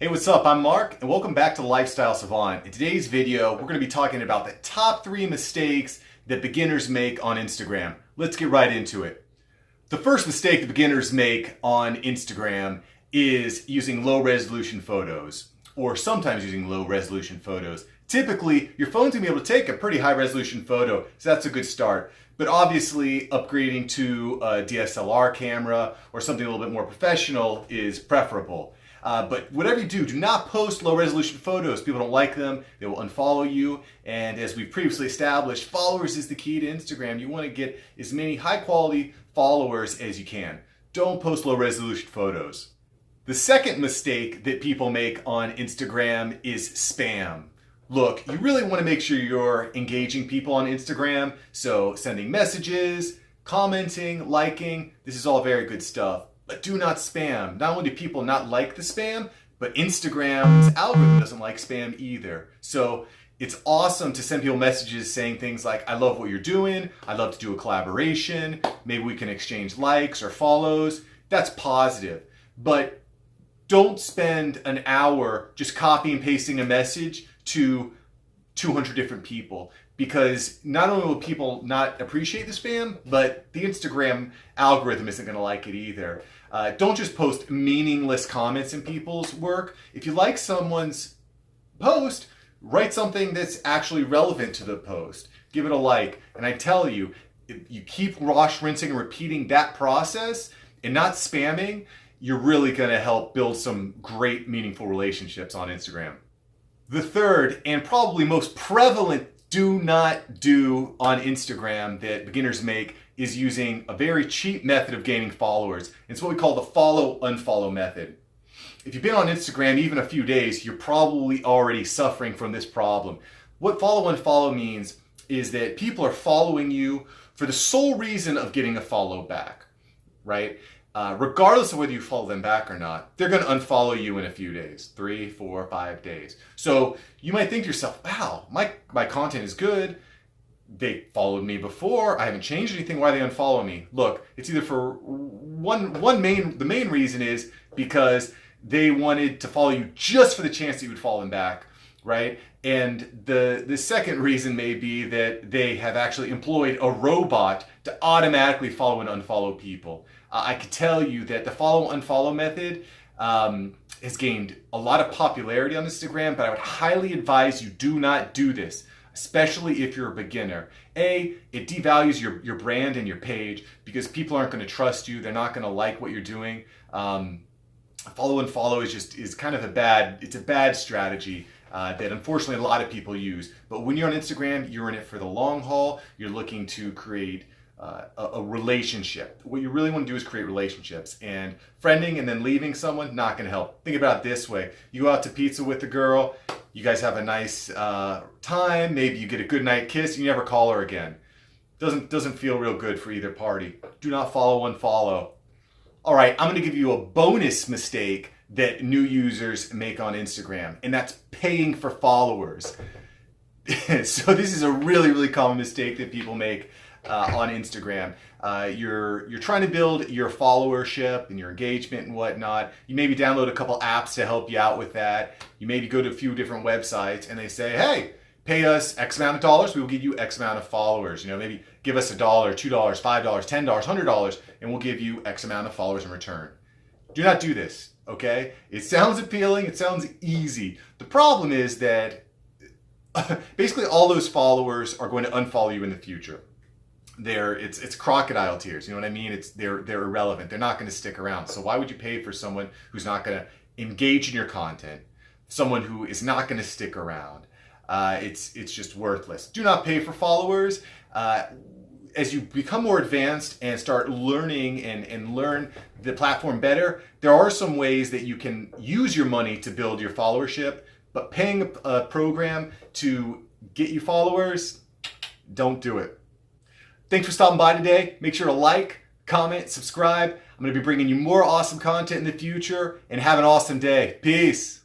Hey, what's up? I'm Mark, and welcome back to Lifestyle Savant. In today's video, we're going to be talking about the top 3 mistakes that beginners make on Instagram. Let's get right into it. The first mistake that beginners make on Instagram is using low-resolution photos, or sometimes using low-resolution photos. Typically, your phone's going to be able to take a pretty high-resolution photo, so that's a good start. But obviously, upgrading to a DSLR camera or something a little bit more professional is preferable. But whatever you do, do not post low resolution photos. People don't like them, they will unfollow you. And as we've previously established, followers is the key to Instagram. You want to get as many high quality followers as you can. Don't post low resolution photos. The second mistake that people make on Instagram is spam. Look, you really want to make sure you're engaging people on Instagram. So sending messages, commenting, liking, this is all very good stuff. But do not spam. Not only do people not like the spam, but Instagram's algorithm doesn't like spam either. So it's awesome to send people messages saying things like, I love what you're doing, I'd love to do a collaboration, maybe we can exchange likes or follows. That's positive. But don't spend an hour just copy and pasting a message to 200 different people, because not only will people not appreciate the spam, but the Instagram algorithm isn't going to like it either. Don't just post meaningless comments in people's work. If you like someone's post, write something that's actually relevant to the post. Give it a like. And I tell you, if you keep wash, rinsing, and repeating that process and not spamming, you're really going to help build some great, meaningful relationships on Instagram. The third and probably most prevalent do not do on Instagram that beginners make is using a very cheap method of gaining followers. It's what we call the follow-unfollow method. If you've been on Instagram even a few days, you're probably already suffering from this problem. What follow-unfollow means is that people are following you for the sole reason of getting a follow back, right? Regardless of whether you follow them back or not, they're going to unfollow you in a few days, 3, 4, 5 days. So you might think to yourself, wow, my content is good. They followed me before. I haven't changed anything. Why are they unfollow me? Look, it's either for the main reason is because they wanted to follow you just for the chance that you would follow them back, right? And the second reason may be that they have actually employed a robot to automatically follow and unfollow people. I could tell you that the follow-unfollow method has gained a lot of popularity on Instagram, but I would highly advise you do not do this, especially if you're a beginner. A, it devalues your brand and your page because people aren't going to trust you. They're not going to like what you're doing. Follow-unfollow is kind of a bad strategy that unfortunately a lot of people use. But when you're on Instagram, you're in it for the long haul. You're looking to create a relationship. What you really want to do is create relationships, and friending and then leaving someone, not going to help. Think about it this way. You go out to pizza with a girl, you guys have a nice time, maybe you get a good night kiss, you never call her again. Doesn't feel real good for either party. Do not follow-unfollow. All right, I'm going to give you a bonus mistake that new users make on Instagram, and that's paying for followers. So this is a really common mistake that people make on Instagram. You're trying to build your followership and your engagement and whatnot. You maybe download a couple apps to help you out with that. You maybe go to a few different websites and they say, hey, pay us X amount of dollars, we will give you X amount of followers. Maybe give us $1, $2, $5, $10, $100, and we'll give you X amount of followers in return. Do not do this, okay? It sounds appealing, it sounds easy. The problem is that basically all those followers are going to unfollow you in the future. It's crocodile tears, you know what I mean? They're irrelevant. They're not going to stick around. So why would you pay for someone who's not going to engage in your content? Someone who is not going to stick around. It's just worthless. Do not pay for followers. As you become more advanced and start learning and learn the platform better, there are some ways that you can use your money to build your followership, but paying a program to get you followers, don't do it. Thanks for stopping by today. Make sure to like, comment, subscribe. I'm going to be bringing you more awesome content in the future, and have an awesome day. Peace.